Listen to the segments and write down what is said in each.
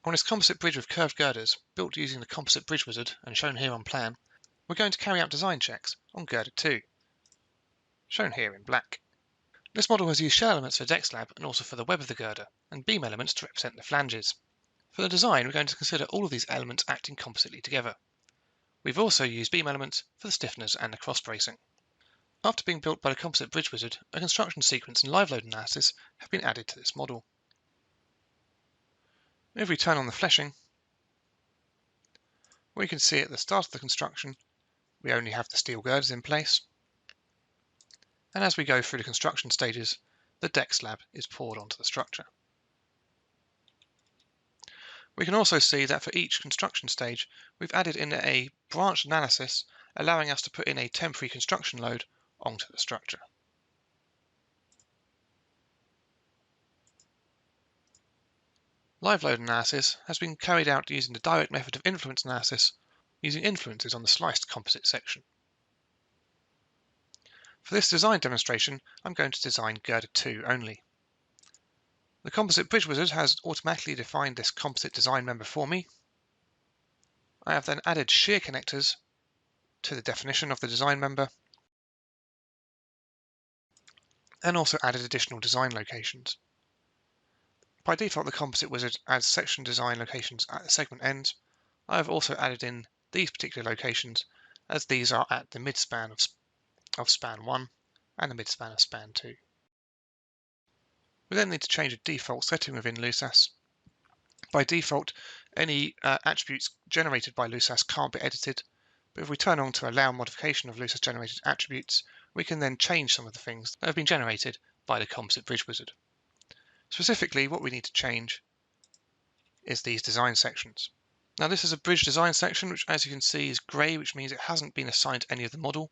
On this composite bridge with curved girders, built using the composite bridge wizard and shown here on plan, we're going to carry out design checks on girder 2, shown here in black. This model has used shell elements for deck slab and also for the web of the girder, and beam elements to represent the flanges. For the design, we're going to consider all of these elements acting compositely together. We've also used beam elements for the stiffeners and the cross bracing. After being built by the composite bridge wizard, a construction sequence and live load analysis have been added to this model. If we turn on the fleshing, we can see at the start of the construction we only have the steel girders in place, and as we go through the construction stages, the deck slab is poured onto the structure. We can also see that for each construction stage we've added in a branch analysis, allowing us to put in a temporary construction load onto the structure. Live load analysis has been carried out using the direct method of influence analysis, using influences on the sliced composite section. For this design demonstration, I'm going to design girder 2 only. The composite bridge wizard has automatically defined this composite design member for me. I have then added shear connectors to the definition of the design member, and also added additional design locations. By default, the composite wizard adds section design locations at the segment ends. I have also added in these particular locations, as these are at the midspan of span 1 and the midspan of span 2. We then need to change a default setting within LUSAS. By default, any attributes generated by LUSAS can't be edited, but if we turn on to allow modification of LUSAS generated attributes, we can then change some of the things that have been generated by the composite bridge wizard. Specifically, what we need to change is these design sections. Now this is a bridge design section, which as you can see is grey, which means it hasn't been assigned to any of the model.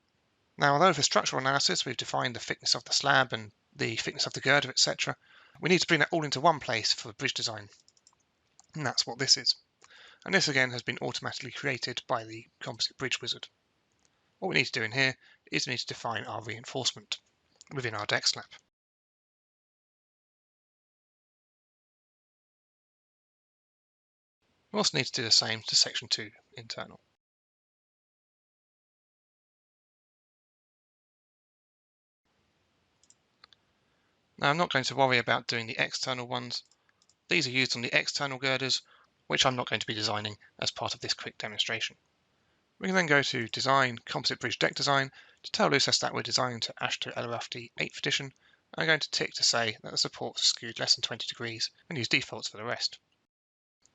Now, although for structural analysis we've defined the thickness of the slab and the thickness of the girder, etc., we need to bring that all into one place for bridge design. And that's what this is. And this again has been automatically created by the composite bridge wizard. What we need to do in here is we need to define our reinforcement within our deck slab. We also need to do the same to section 2 internal. Now I'm not going to worry about doing the external ones. These are used on the external girders, which I'm not going to be designing as part of this quick demonstration. We can then go to Design, Composite Bridge Deck Design to tell LUSAS that we're designing to AASHTO LRFD 8th edition. I'm going to tick to say that the supports are skewed less than 20 degrees and use defaults for the rest.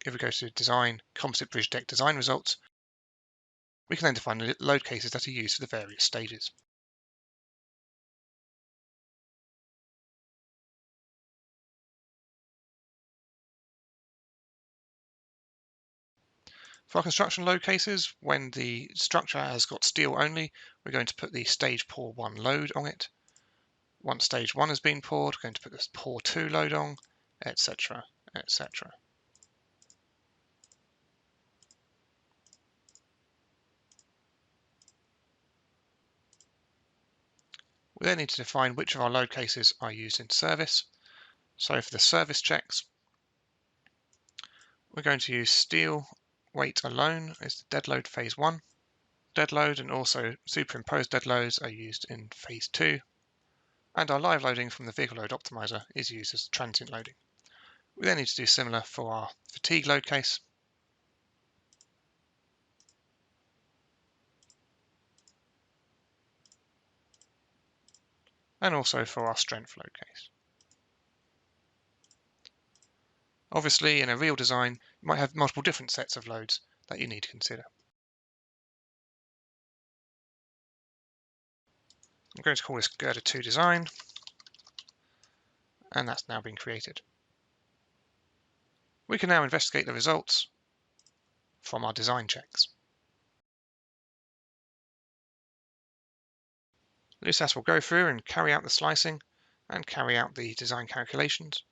If we go to Design, Composite Bridge Deck Design Results, we can then define the load cases that are used for the various stages. For our construction load cases, when the structure has got steel only, we're going to put the stage pour 1 load on it. Once stage 1 has been poured, we're going to put this pour 2 load on, etc., etc. We then need to define which of our load cases are used in service. So for the service checks, we're going to use steel weight alone as the dead load phase 1. Dead load and also superimposed dead loads are used in phase 2. And our live loading from the vehicle load optimizer is used as transient loading. We then need to do similar for our fatigue load case. And also for our strength load case. Obviously, in a real design, you might have multiple different sets of loads that you need to consider. I'm going to call this girder 2 design, and that's now been created. We can now investigate the results from our design checks. LUSAS will go through and carry out the slicing and carry out the design calculations.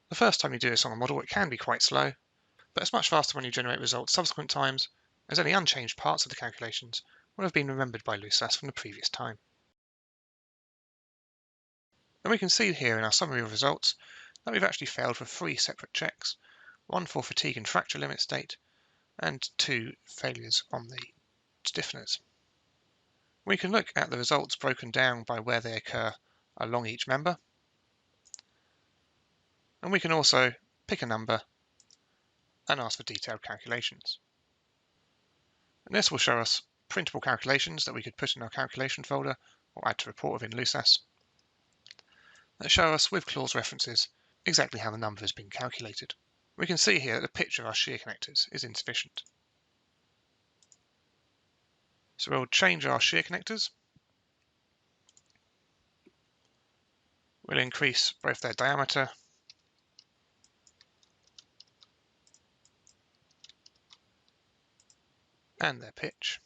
The first time you do this on a model, it can be quite slow, but it's much faster when you generate results subsequent times, as any unchanged parts of the calculations will have been remembered by LUSAS from the previous time. And we can see here in our summary of results that we've actually failed for 3 separate checks, 1 for fatigue and fracture limit state, and 2 failures on the stiffeners. We can look at the results broken down by where they occur along each member, and we can also pick a number and ask for detailed calculations. And this will show us printable calculations that we could put in our calculation folder or add to report within LUSAS that show us with clause references exactly how the number has been calculated. We can see here that the picture of our shear connectors is insufficient. So we'll change our shear connectors. We'll increase both their diameter and their pitch.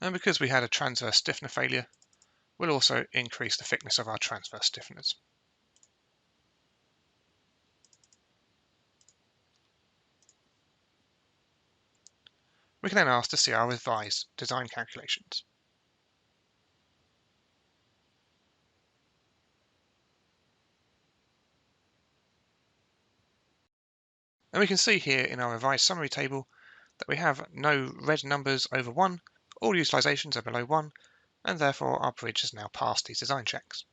And because we had a transverse stiffener failure, we'll also increase the thickness of our transverse stiffeners. We can then ask to see our revised design calculations. And we can see here in our revised summary table that we have no red numbers over 1, all utilizations are below 1, and therefore our bridge has now passed these design checks.